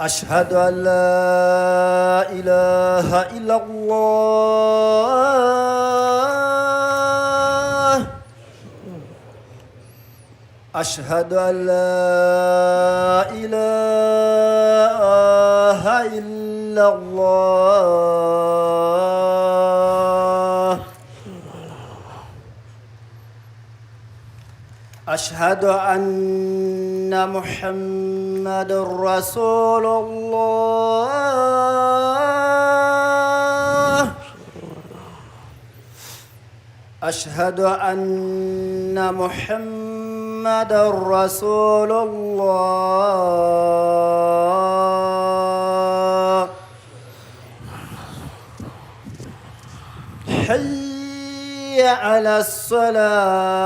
أشهد أن لا إله إلا الله أشهد أن لا إله إلا الله أشهد أن محمد رسول الله أشهد أن محمد رسول الله حي على الصلاة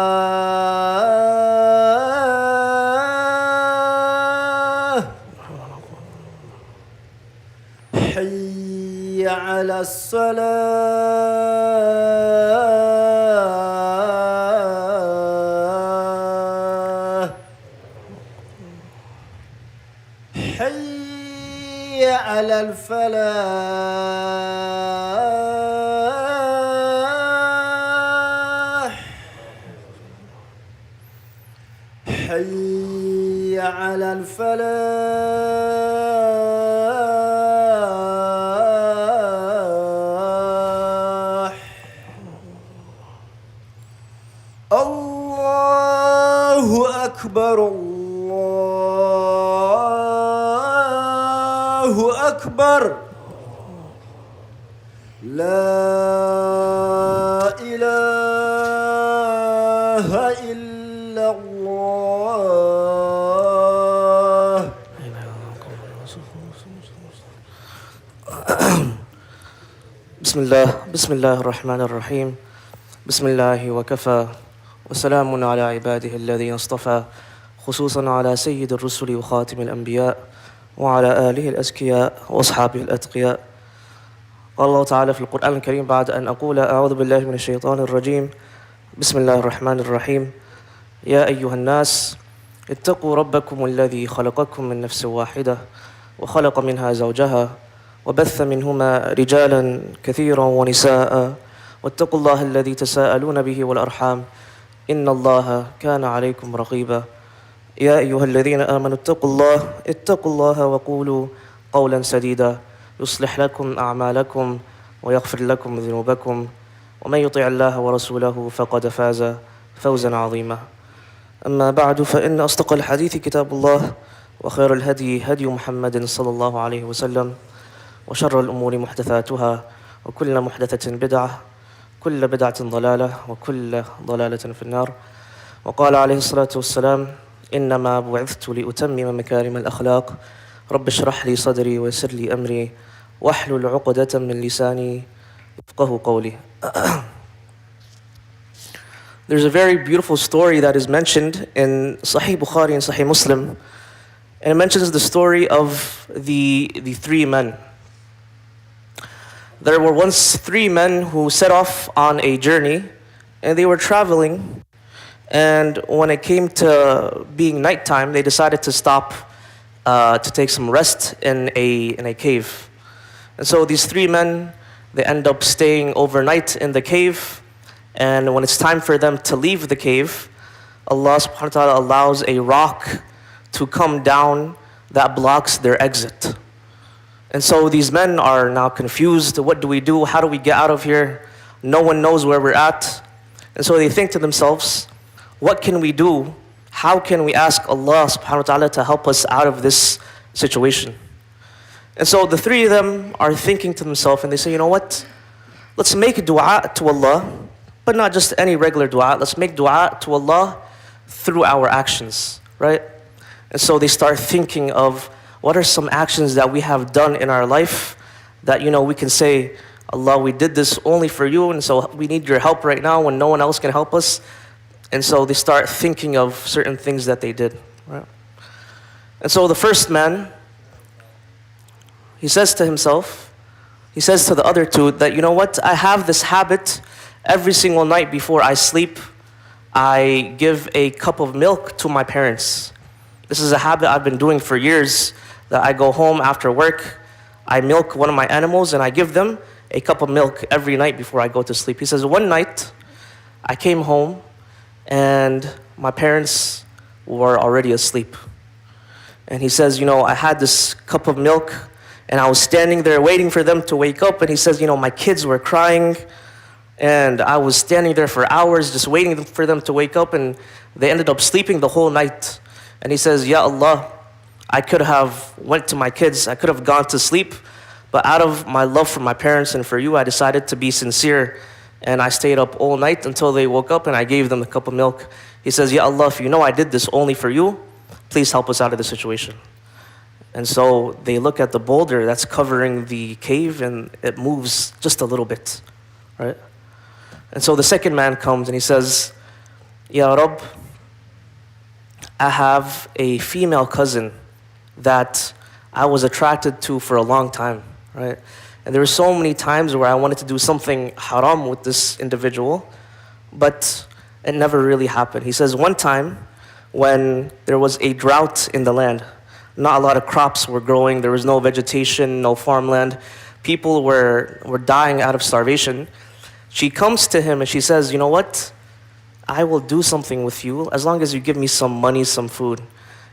حي على الصلاة حي على الفلاح حي على الفلاح الله أكبر الله أكبر لا إله إلا الله بسم الله الرحمن الرحيم بسم الله وكفى وسلام على عباده الذين اصطفى خصوصا على سيد الرسل وخاتم الأنبياء وعلى آله الأزكياء وأصحابه الأتقياء. قال الله تعالى في القرآن الكريم بعد أن أقول أعوذ بالله من الشيطان الرجيم بسم الله الرحمن الرحيم يا أيها الناس اتقوا ربكم الذي خلقكم من نفس واحدة وخلق منها زوجها وبث منهما رجالا كثيرا ونساء واتقوا الله الذي تساءلون به والأرحام إن الله كان عليكم رقيبا يا أيها الذين آمنوا اتقوا الله وقولوا قولا سديدا يصلح لكم أعمالكم ويغفر لكم ذنوبكم ومن يطع الله ورسوله فقد فاز فوزا عظيما. أما بعد فإن أصدق الحديث كتاب الله وخير الهدي هدي محمد صلى الله عليه وسلم وشر الأمور محدثاتها وكل محدثة بدعة كل بدعة ضلالة وكل ضلالة في النار. وقال عليه الصلاة والسلام إنما بعثت لأتمم مكارم الأخلاق رب اشرح لي صدري ويسر لي أمري واحلل عقدة من لساني يفقهوا قولي. There's a very beautiful story that is mentioned in Sahih Bukhari and Sahih Muslim, and it mentions the story of the three men. There were once three men who set off on a journey, and they were traveling, and when it came to being nighttime, they decided to stop to take some rest in a cave. And so these three men, they end up staying overnight in the cave, and when it's time for them to leave the cave, Allah subhanahu wa ta'ala allows a rock to come down that blocks their exit. And so these men are now confused. What do we do? How do we get out of here? No one knows where we're at. And so they think to themselves, what can we do? How can we ask Allah subhanahu wa ta'ala to help us out of this situation? And so the three of them are thinking to themselves, and they say, you know what? Let's make a dua to Allah, but not just any regular dua. Let's make dua to Allah through our actions, right? And so they start thinking of what are some actions that we have done in our life that, we can say, Allah, we did this only for you, and so we need your help right now when no one else can help us. And so they start thinking of certain things that they did, right? And so the first man, he says to himself, he says to the other two that, you know what, I have this habit every single night before I sleep, I give a cup of milk to my parents. This is a habit I've been doing for years, that I go home after work, I milk one of my animals, and I give them a cup of milk every night before I go to sleep. He says, one night, I came home, and my parents were already asleep. And he says, I had this cup of milk, and I was standing there waiting for them to wake up. And he says, my kids were crying, and I was standing there for hours just waiting for them to wake up, and they ended up sleeping the whole night. And he says, Ya Allah, I could have went to my kids, I could have gone to sleep, but out of my love for my parents and for you, I decided to be sincere, and I stayed up all night until they woke up, and I gave them the cup of milk. He says, Ya Allah, if you know I did this only for you, please help us out of the situation. And so they look at the boulder that's covering the cave, and it moves just a little bit, right? And so the second man comes and he says, Ya Rabb, I have a female cousin that I was attracted to for a long time, right? And there were so many times where I wanted to do something haram with this individual, but it never really happened. He says, one time when there was a drought in the land, not a lot of crops were growing, there was no vegetation, no farmland, people were dying out of starvation. She comes to him and she says, you know what? I will do something with you as long as you give me some money, some food.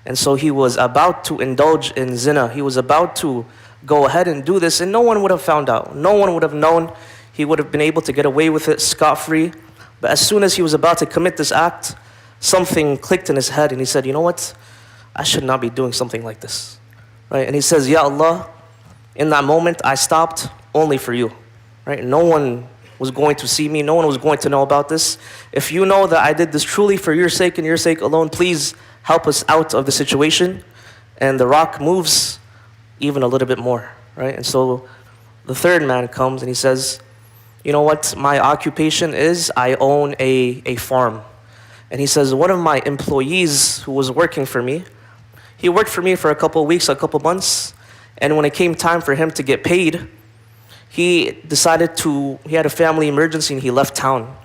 And so he was about to indulge in zina. He was about to go ahead and do this, and no one would have found out. No one would have known. He would have been able to get away with it scot-free. But as soon as he was about to commit this act, something clicked in his head, and he said, you know what? I should not be doing something like this. Right? And he says, Ya Allah, in that moment, I stopped only for you. Right? No one was going to see me. No one was going to know about this. If you know that I did this truly for your sake and your sake alone, please help us out of the situation. And the rock moves even a little bit more, right? And so the third man comes and he says, you know what? My occupation is I own a farm. And he says, one of my employees who was working for me, he worked for me for a couple of weeks, a couple of months. And when it came time for him to get paid, he had a family emergency and he left town.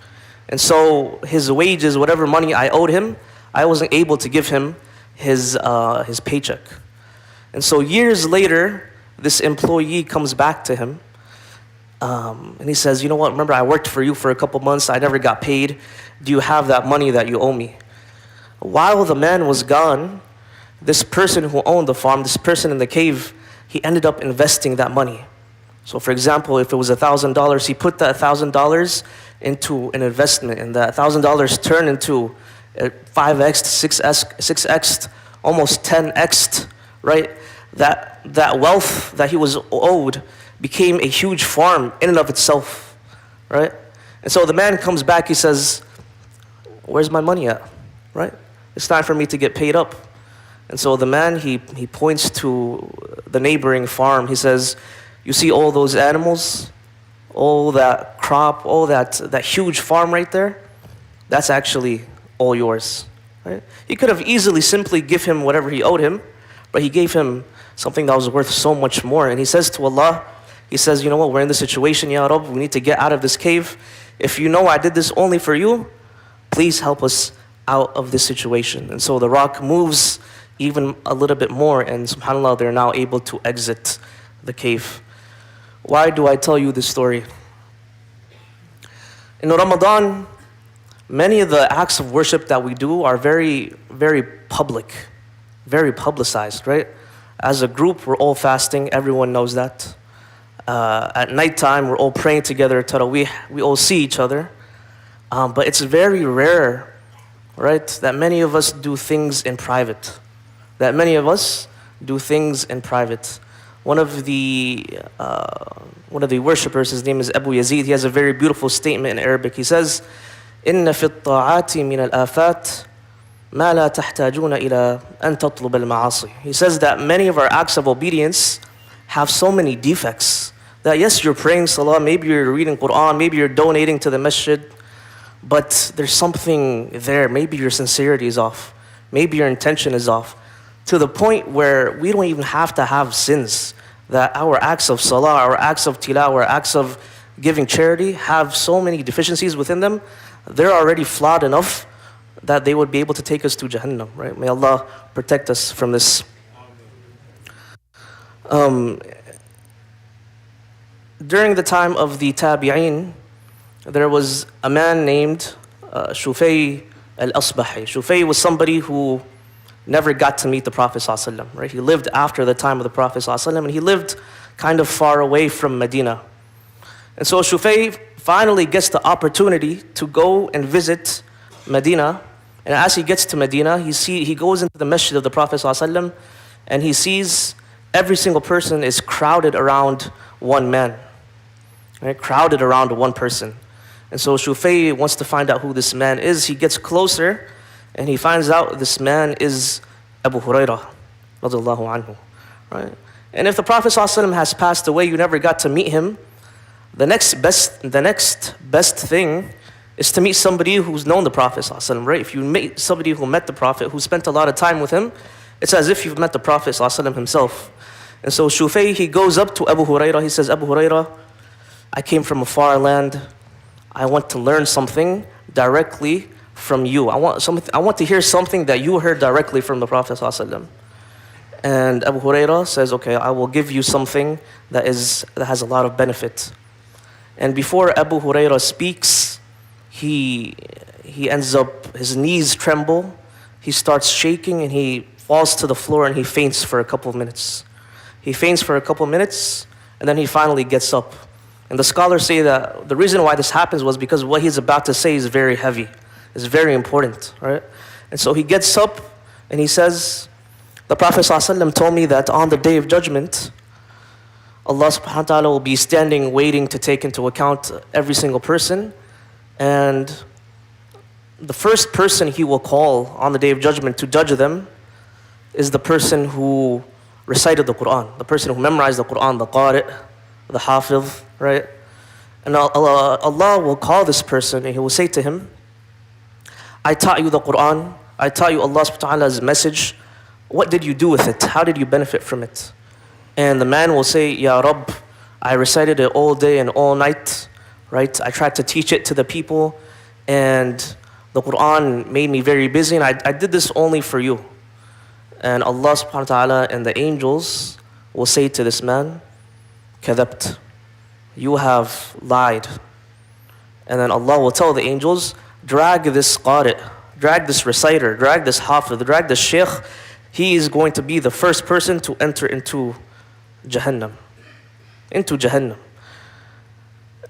And so his wages, whatever money I owed him, I wasn't able to give him his paycheck. And so years later, this employee comes back to him and he says, you know what, remember I worked for you for a couple months, I never got paid. Do you have that money that you owe me? While the man was gone, this person who owned the farm, this person in the cave, he ended up investing that money. So for example, if it was $1,000, he put that $1,000 into an investment, and that $1,000 turned into 5x, 6x, almost 10x, right? That wealth that he was owed became a huge farm in and of itself, right? And so the man comes back, he says, where's my money at, right? It's time for me to get paid up. And so the man, he points to the neighboring farm. He says, you see all those animals, all that crop, all that huge farm right there? That's actually all yours, right? He could have easily simply give him whatever he owed him, but he gave him something that was worth so much more. And he says to Allah, he says, you know what, we're in this situation, Ya Rabb, we need to get out of this cave. If you know I did this only for you, please help us out of this situation. And so the rock moves even a little bit more, and subhanAllah, they're now able to exit the cave. Why do I tell you this story? In Ramadan, many of the acts of worship that we do are very, very public, very publicized, right? As a group, we're all fasting, everyone knows that. At nighttime, we're all praying together, Taraweeh, we all see each other. But it's very rare, right, that many of us do things in private. One of the worshippers, his name is Abu Yazid, he has a very beautiful statement in Arabic. He says, إِنَّ فِي الطَّاعَاتِ مِنَ الْآفَاتِ مَا لَا تَحْتَاجُونَ إِلَىٰ أَن تَطْلُبَ الْمَعَاصِي. He says that many of our acts of obedience have so many defects that yes, you're praying salah, maybe you're reading Quran, maybe you're donating to the masjid, but there's something there. Maybe your sincerity is off. Maybe your intention is off. To the point where we don't even have to have sins. That our acts of salah, our acts of tilawah, our acts of giving charity have so many deficiencies within them. They're already flawed enough that they would be able to take us to Jahannam, right? May Allah protect us from this. During the time of the Tabi'een, there was a man named Shufay al-Asbahi. Shufay was somebody who never got to meet the Prophet ﷺ, right? He lived after the time of the Prophet ﷺ, and he lived kind of far away from Medina. And so Shufay finally gets the opportunity to go and visit Medina. And as he gets to Medina, he goes into the Masjid of the Prophet ﷺ, and he sees every single person is crowded around one man, right? Crowded around one person. And so Shufay wants to find out who this man is. He gets closer, and he finds out this man is Abu Hurairah, radiyallahu anhu, right? And if the Prophet ﷺ has passed away, you never got to meet him, the next best thing is to meet somebody who's known the Prophet ﷺ, right? If you meet somebody who met the Prophet, who spent a lot of time with him, it's as if you've met the Prophet ﷺ himself. And so Shufay, he goes up to Abu Hurairah, he says, Abu Hurairah, I came from a far land. I want to learn something directly from you. I want to hear something that you heard directly from the Prophet ﷺ. And Abu Hurairah says, okay, I will give you something that has a lot of benefit. And before Abu Hurairah speaks, he ends up, his knees tremble, he starts shaking, and he falls to the floor and he faints for a couple of minutes. He faints for a couple of minutes, and then he finally gets up. And the scholars say that the reason why this happens was because what he's about to say is very heavy. It's very important, right? And so he gets up and he says, the Prophet ﷺ told me that on the Day of Judgment, Allah subhanahu wa ta'ala will be standing waiting to take into account every single person. And the first person he will call on the Day of Judgment to judge them is the person who recited the Quran, the person who memorized the Quran, the Qari', the Hafiz, right? And Allah will call this person and He will say to him, I taught you the Quran, I taught you Allah subhanahu wa ta'ala's message. What did you do with it? How did you benefit from it? And the man will say, Ya Rabb, I recited it all day and all night, right? I tried to teach it to the people, and the Quran made me very busy, and I did this only for you. And Allah subhanahu wa ta'ala and the angels will say to this man, Kadhabt, you have lied. And then Allah will tell the angels, drag this qari', drag this reciter, drag this hafiz, drag this sheikh. He is going to be the first person to enter into Jahannam. Into Jahannam.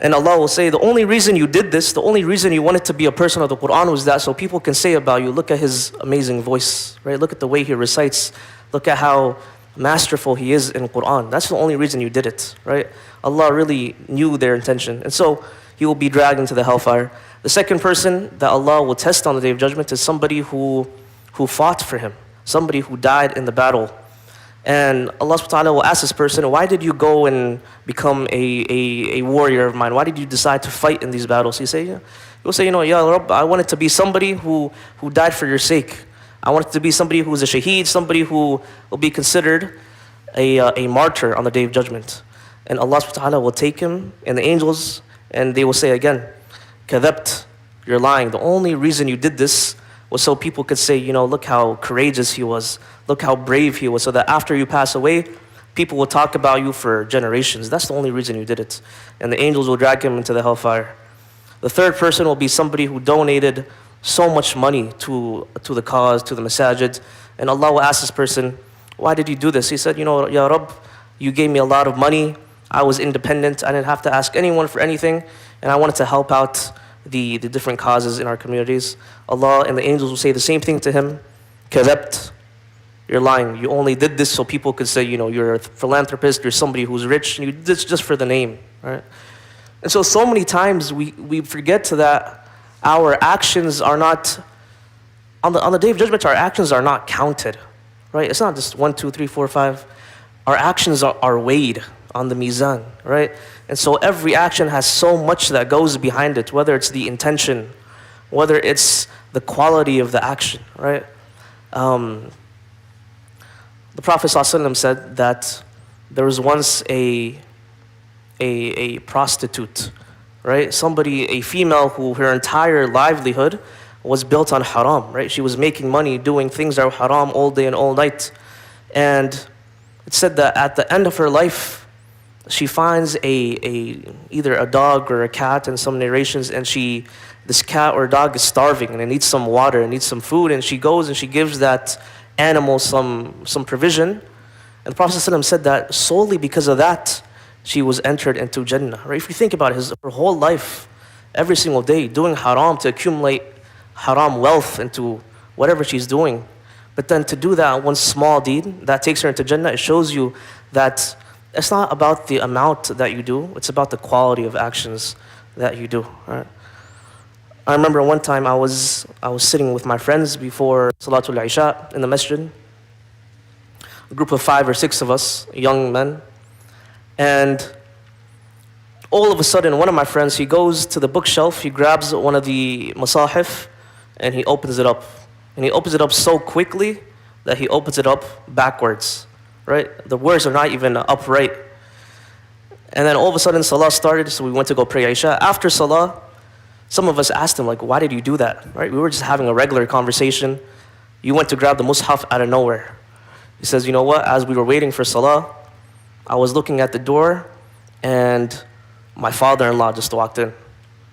And Allah will say, the only reason you did this, the only reason you wanted to be a person of the Quran was that so people can say about you, look at his amazing voice, right? Look at the way he recites. Look at how masterful he is in Quran. That's the only reason you did it, right? Allah really knew their intention. And so he will be dragged into the hellfire. The second person that Allah will test on the Day of Judgment is somebody who fought for him, somebody who died in the battle. And Allah subhanahu wa ta'ala will ask this person, why did you go and become a warrior of mine? Why did you decide to fight in these battles? He will say, Ya Rabb, I wanted to be somebody who died for your sake. I wanted to be somebody who is a shaheed, somebody who will be considered a martyr on the Day of Judgment. And Allah subhanahu wa ta'ala will take him and the angels, and they will say again, Kadhabt, you're lying. The only reason you did this was so people could say, look how courageous he was. Look how brave he was. So that after you pass away, people will talk about you for generations. That's the only reason you did it. And the angels will drag him into the hellfire. The third person will be somebody who donated so much money to the cause, to the masajid. And Allah will ask this person, why did you do this? He said, Ya Rabb, you gave me a lot of money. I was independent. I didn't have to ask anyone for anything. And I wanted to help out the different causes in our communities. Allah and the angels will say the same thing to him. Kadhabt, you're lying. You only did this so people could say, you're a philanthropist, you're somebody who's rich, and you did this just for the name, right? And so many times we forget that our actions are not, on the Day of Judgment, our actions are not counted, right? It's not just 1, 2, 3, 4, 5. Our actions are weighed on the mizan, right? And so every action has so much that goes behind it, whether it's the intention, whether it's the quality of the action, right? The Prophet ﷺ said that there was once a prostitute, right? A female who her entire livelihood was built on haram, right? She was making money doing things that were haram all day and all night. And It said that at the end of her life, she finds either a dog or a cat in some narrations, and this cat or dog is starving and it needs some water, it needs some food, and she goes and she gives that animal some provision. And the Prophet ﷺ said that solely because of that, she was entered into Jannah. Right? If you think about it, her whole life, every single day, doing haram to accumulate haram wealth into whatever she's doing. But then to do that one small deed that takes her into Jannah, it shows you that it's not about the amount that you do, it's about the quality of actions that you do. Right? I remember one time I was sitting with my friends before Salatul Isha in the masjid, a group of 5 or 6 of us, young men, and all of a sudden one of my friends, he goes to the bookshelf, he grabs one of the masahif, and he opens it up. And he opens it up so quickly that he opens it up backwards, right? The words are not even upright. And then all of a sudden Salah started, so we went to go pray Isha. After Salah, some of us asked him, like, why did you do that, right? We were just having a regular conversation. You went to grab the mushaf out of nowhere. He says, you know what, as we were waiting for Salah, I was looking at the door and my father-in-law just walked in.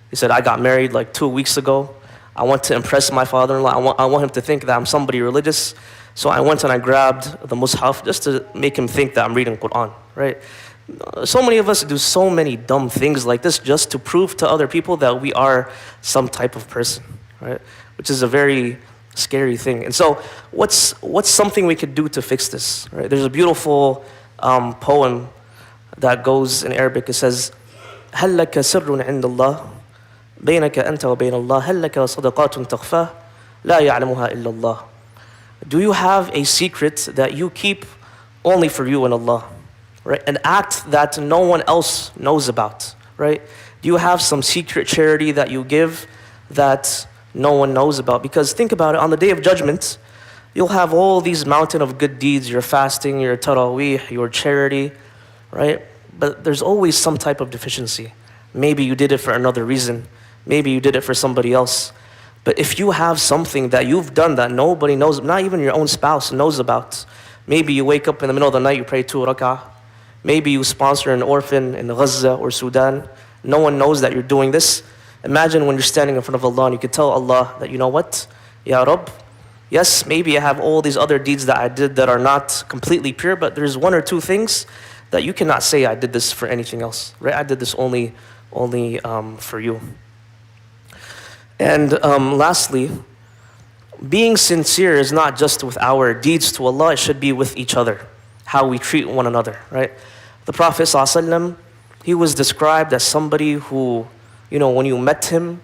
He said, I got married like 2 weeks ago. I want to impress my father-in-law. I want him to think that I'm somebody religious. So I went and I grabbed the mushaf just to make him think that I'm reading Quran, right? So many of us do so many dumb things like this just to prove to other people that we are some type of person, right? Which is a very scary thing. And so what's something we could do to fix this, right? There's a beautiful poem that goes in Arabic. It says, هل لك سر عند الله بينك أنت وبين الله هل لك صدقات تخفى لا يعلمها إلا الله. Do you have a secret that you keep only for you and Allah? Right? An act that no one else knows about, right? Do you have some secret charity that you give that no one knows about? Because think about it, on the Day of Judgment, you'll have all these mountain of good deeds, your fasting, your tarawih, your charity, right? But there's always some type of deficiency. Maybe you did it for another reason. Maybe you did it for somebody else. But if you have something that you've done that nobody knows, not even your own spouse knows about, maybe you wake up in the middle of the night, you pray 2 rak'ah. Maybe you sponsor an orphan in Gaza or Sudan. No one knows that you're doing this. Imagine when you're standing in front of Allah and you could tell Allah that, you know what, Ya Rabb, yes, maybe I have all these other deeds that I did that are not completely pure, but there's 1 or 2 things that you cannot say I did this for anything else, right? I did this only for you. And lastly, being sincere is not just with our deeds to Allah, it should be with each other, how we treat one another, right? The Prophet ﷺ, he was described as somebody who, you know, when you met him,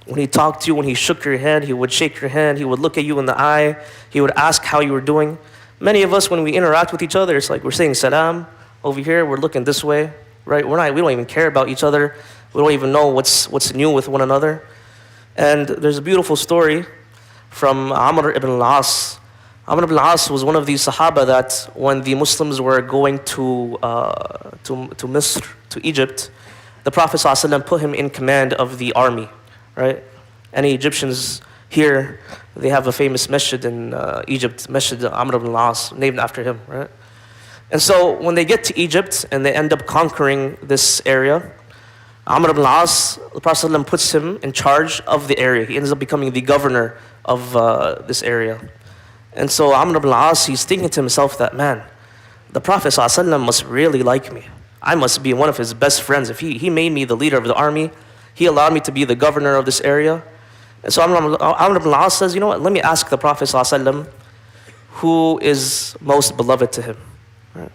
when he talked to you, when he shook your hand, he would shake your hand, he would look at you in the eye, he would ask how you were doing. Many of us, when we interact with each other, it's like we're saying salam, over here we're looking this way, right? We don't even care about each other. We don't even know what's new with one another. And there's a beautiful story from Amr ibn al-As. Amr ibn al-As was one of these Sahaba that when the Muslims were going to Misr, to Egypt, the Prophet ﷺ put him in command of the army, right? Any Egyptians here, they have a famous masjid in Egypt, Masjid Amr ibn al-As, named after him, right? And so when they get to Egypt and they end up conquering this area, Amr ibn al-As, the Prophet ﷺ puts him in charge of the area. He ends up becoming the governor of this area. And so Amr ibn al-As, he's thinking to himself that, man, the Prophet ﷺ must really like me. I must be one of his best friends. If he made me the leader of the army, he allowed me to be the governor of this area. And so Amr ibn al-As says, you know what, let me ask the Prophet ﷺ who is most beloved to him. Right?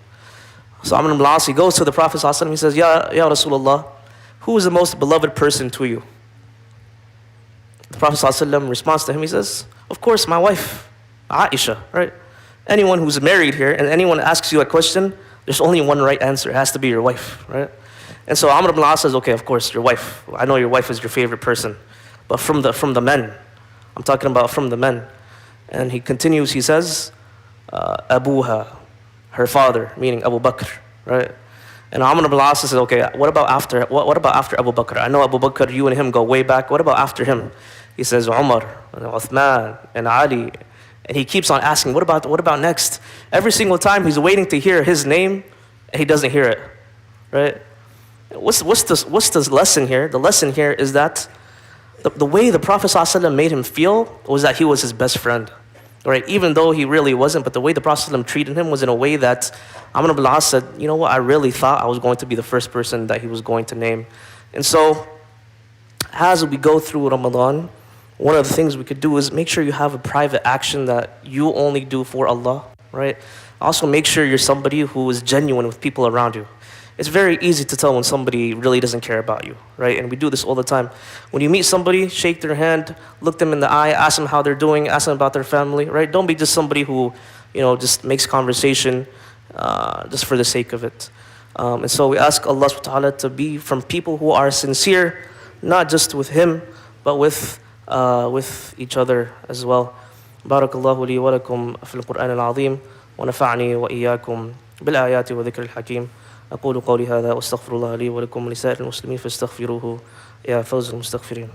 So Amr ibn al-As, he goes to the Prophet ﷺ, he says, Ya Rasulullah, who is the most beloved person to you? The Prophet ﷺ responds to him, he says, of course, my wife, Aisha, right? Anyone who's married here and anyone asks you a question, there's only one right answer. It has to be your wife, right? And so Amr ibn al-As says, okay, of course, your wife. I know your wife is your favorite person. But from the men, I'm talking about from the men. And he continues, he says, Abuha, her father, meaning Abu Bakr, right? And Amr ibn al-As says, okay, what about after Abu Bakr? I know Abu Bakr, you and him go way back. What about after him? He says, Umar, and Uthman, and Ali, And he keeps on asking, what about next? Every single time he's waiting to hear his name, and he doesn't hear it, right? What's the lesson here? The lesson here is that the way the Prophet ﷺ made him feel was that he was his best friend, right? Even though he really wasn't, but the way the Prophet ﷺ treated him was in a way that Amr ibn al-As said, you know what, I really thought I was going to be the first person that he was going to name. And so, as we go through Ramadan, one of the things we could do is make sure you have a private action that you only do for Allah, right? Also make sure you're somebody who is genuine with people around you. It's very easy to tell when somebody really doesn't care about you, right? And we do this all the time. When you meet somebody, shake their hand, look them in the eye, ask them how they're doing, ask them about their family, right? Don't be just somebody who, just makes conversation just for the sake of it. And so we ask Allah subhanahu wa ta'ala to be from people who are sincere, not just with Him, but with each other as well. Barakallahu li wa lakum fil Qur'an al-azim wa nafa'ani wa iyyakum bil ayati wa dhikr al-hakim. أقول قولي هذا وأستغفر الله لي ولكم ولسائر المسلمين فاستغفروه يا فوز المستغفرين.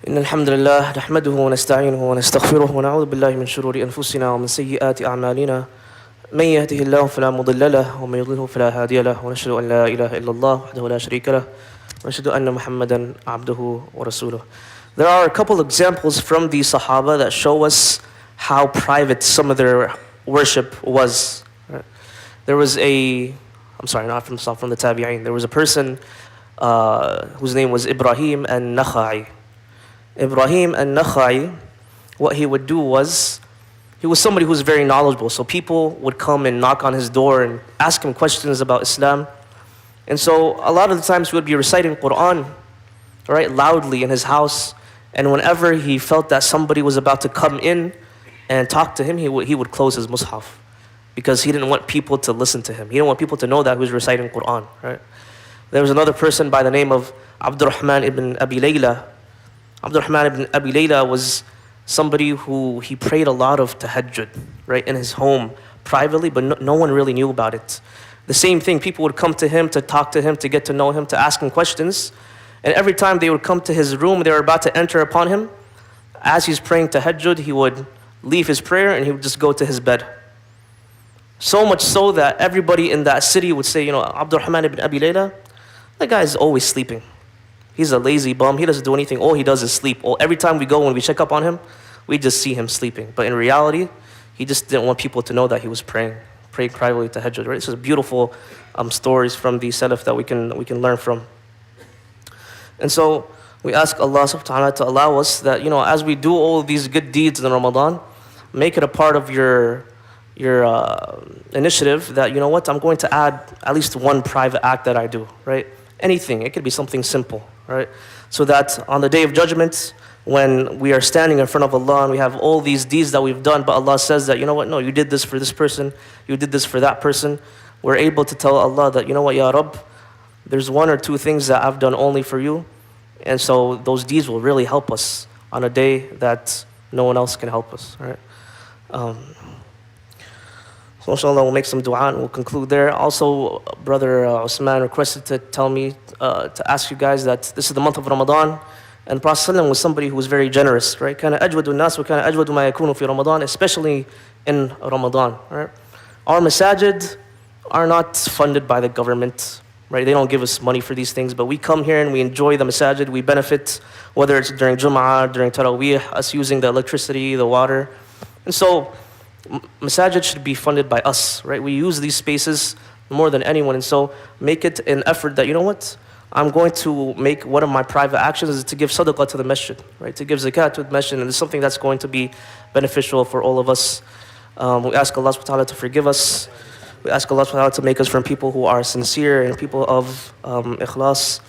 إن الحمد لله نحمده ونستعينه ونستغفره ونعوذ بالله من شرور أنفسنا ومن سيئات أعمالنا من يهده الله فلا مضل له ومن يضلله فلا هادي له ونشهد أن لا إله إلا الله وحده لا شريك له ونشهد أن محمدا عبده ورسوله. There are a couple examples from the Sahaba that show us how private some of their worship was. There was not from the Tabi'een. There was a person whose name was Ibrahim al-Nakha'i. Ibrahim al-Nakha'i, what he would do was, he was somebody who was very knowledgeable. So people would come and knock on his door and ask him questions about Islam. And so a lot of the times he would be reciting Quran, right, loudly in his house. And whenever he felt that somebody was about to come in and talk to him, he would close his mushaf, because he didn't want people to listen to him. He didn't want people to know that he was reciting Quran, right? There was another person by the name of Abdurrahman ibn Abi Layla. Abdurrahman ibn Abi Layla was somebody who he prayed a lot of tahajjud, right, in his home privately, but no one really knew about it. The same thing, people would come to him to talk to him, to get to know him, to ask him questions. And every time they would come to his room, they were about to enter upon him, as he's praying tahajjud, he would leave his prayer and he would just go to his bed. So much so that everybody in that city would say, Abdurrahman ibn Abi Layla, that guy is always sleeping. He's a lazy bum. He doesn't do anything. All he does is sleep. Every time we go, when we check up on him, we just see him sleeping. But in reality, he just didn't want people to know that he was praying privately to tahajjud. Right? This is beautiful stories from the Salaf that we can learn from. And so we ask Allah subhanahu wa ta'ala to allow us that, as we do all of these good deeds in Ramadan, make it a part of your initiative that, I'm going to add at least one private act that I do, right? Anything. It could be something simple, right? So that on the Day of Judgment, when we are standing in front of Allah and we have all these deeds that we've done, but Allah says that, no, you did this for this person, you did this for that person, we're able to tell Allah that, Ya Rabb, there's one or two things that I've done only for you, and so those deeds will really help us on a day that no one else can help us, right? So inshallah, we'll make some dua and we'll conclude there. Also, Brother Usman requested to tell me to ask you guys that this is the month of Ramadan, and the Prophet ﷺ was somebody who was very generous, right? كان أجود الناس وكان أجود ما يكون في رمضان, especially in Ramadan, right? Our masajid are not funded by the government, right? They don't give us money for these things, but we come here and we enjoy the masajid, we benefit, whether it's during Jum'ah, during Taraweeh, us using the electricity, the water. And so, masajid should be funded by us, right? We use these spaces more than anyone, and so make it an effort that, I'm going to make one of my private actions is to give sadaqah to the masjid, right? To give zakat to the masjid, and it's something that's going to be beneficial for all of us. We ask Allah subhanahu wa ta'ala to forgive us. We ask Allah subhanahu wa ta'ala to make us from people who are sincere and people of ikhlas.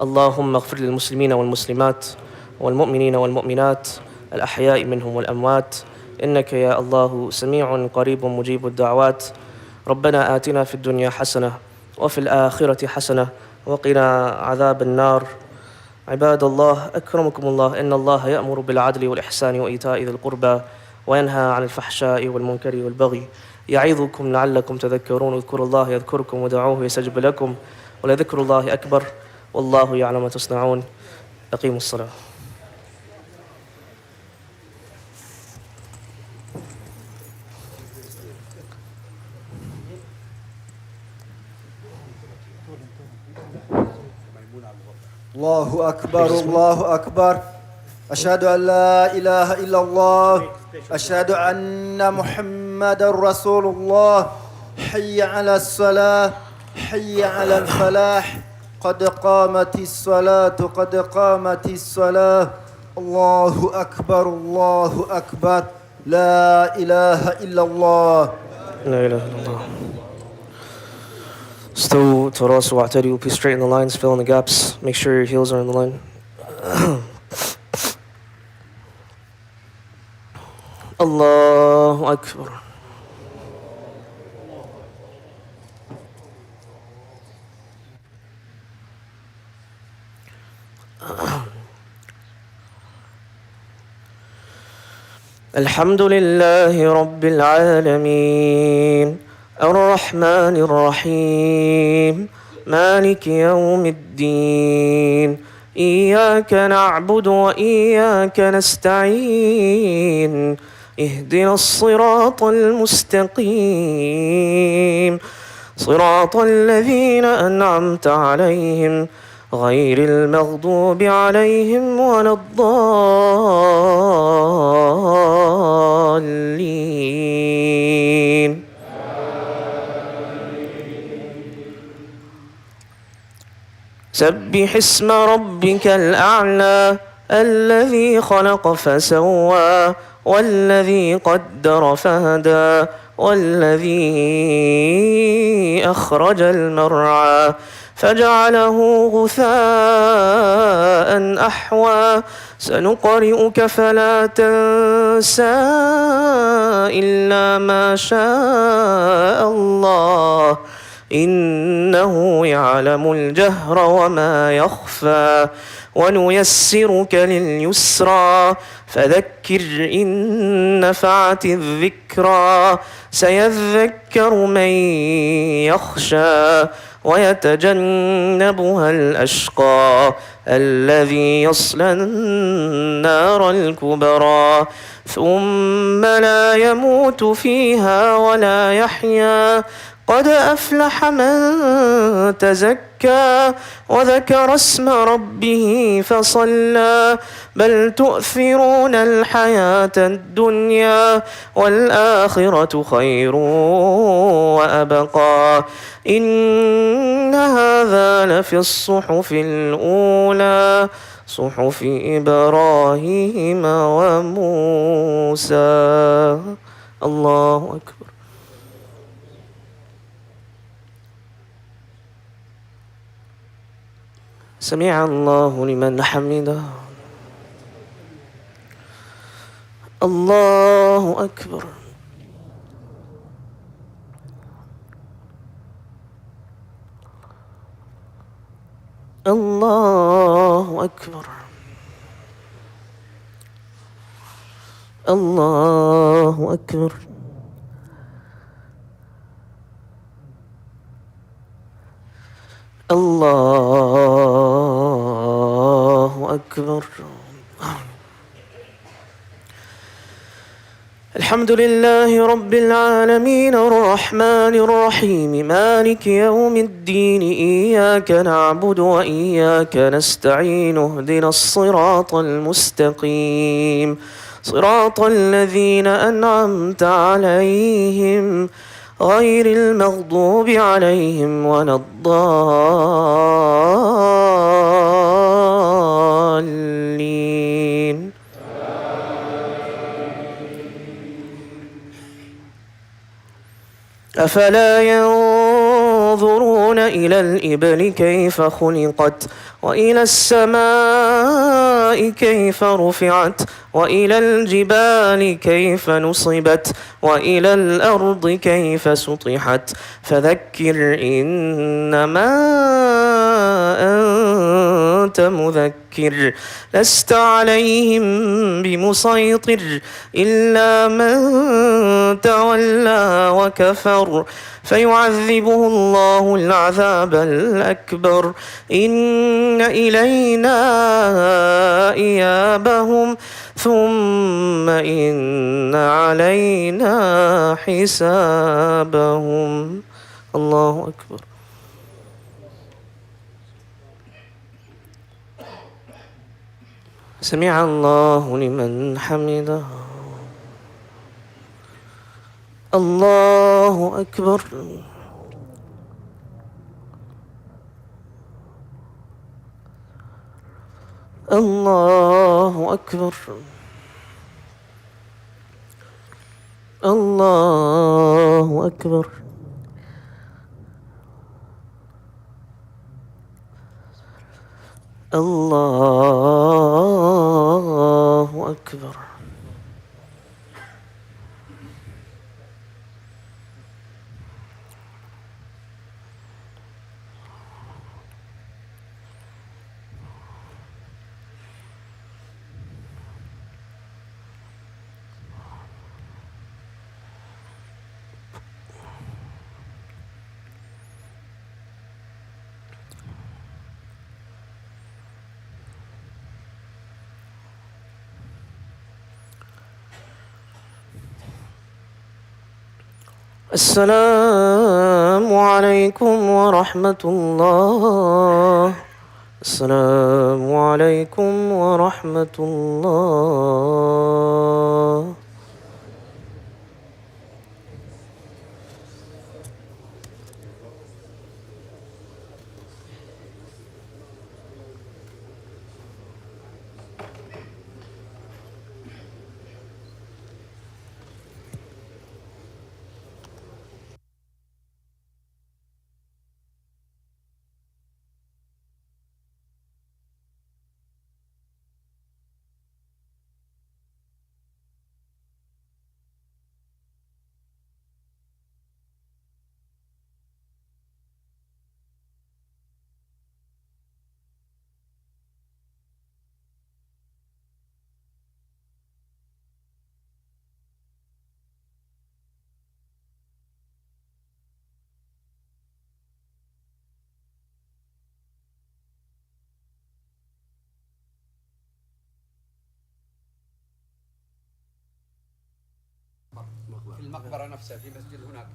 اللهم اغفر للمسلمين والمسلمات والمؤمنين والمؤمنات الأحياء منهم والأموات إنك يا الله سميع قريب مجيب الدعوات ربنا آتنا في الدنيا حسنة وفي الآخرة حسنة وقنا عذاب النار عباد الله أكرمكم الله إن الله يأمر بالعدل والإحسان وإيتاء ذي القربى وينهى عن الفحشاء والمنكر والبغي يعظكم لعلكم تذكرون اذكروا الله يذكركم ودعوه يستجب لكم ولذكر الله أكبر والله يعلم ما تصنعون أقيموا الصلاة الله أكبر الله أكبر أشهد أن لا إله إلا الله أشهد أن محمد رسول الله حي على الصلاة حي على الفلاح قد قامت الصلاة قد قامت الصلاة الله أكبر الله أكبر لا إله إلا الله لا إله إلا الله استووا تراصوا واعتدلوا please straighten the lines fill in the gaps make sure your heels are in the line الله أكبر الحمد لله رب العالمين الرحمن الرحيم مالك يوم الدين إياك نعبد وإياك نستعين اهدنا الصراط المستقيم صراط الذين أنعمت عليهم غير المغضوب عليهم ولا الضالين سبح اسم ربك الأعلى الذي خلق فسوى والذي قدر فهدى والذي أخرج المرعى فجعله غثاء أحوى سنقرئك فلا تنسى إلا ما شاء الله إنه يعلم الجهر وما يخفى ونيسرك لليسرى فذكر إن نفعت الذكرى سيذكر من يخشى ويتجنبها الأشقى الذي يصلى النار الكبرى ثم لا يموت فيها ولا يحيا قد أفلح من تزكى وذكر اسم ربه فصلى بل تؤثرون الحياة الدنيا والآخرة خير وأبقى إن هذا لفي الصحف الأولى صحف إبراهيم وموسى الله أكبر سمع الله لمن حمده الله أكبر الله أكبر الله أكبر الله أكبر الحمد لله رب العالمين الرحمن الرحيم مالك يوم الدين إياك نعبد وإياك نستعين اهدنا الصراط المستقيم صراط الذين أنعمت عليهم غير المغضوب عليهم ولا الضالين أفلا ينظرون إلى الإبل كيف خلقت وإلى السماء كيف رفعت وإلى الجبال كيف نصبت وإلى الأرض كيف سطحت فذكر إنما أنت مذكر لست عليهم بمسيطر إلا من تولى وكفر فيعذبه الله العذاب الأكبر إن إلينا إيابهم ثم إن علينا حسابهم. الله أكبر. سمع الله لمن حمده. الله أكبر. الله أكبر. الله أكبر. الله أكبر. السلام عليكم ورحمة الله. السلام عليكم ورحمة الله.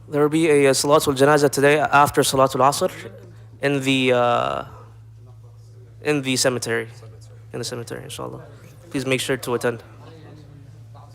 There will be a Salatul Janazah today after Salatul Asr in the cemetery. In the cemetery, inshallah. Please make sure to attend.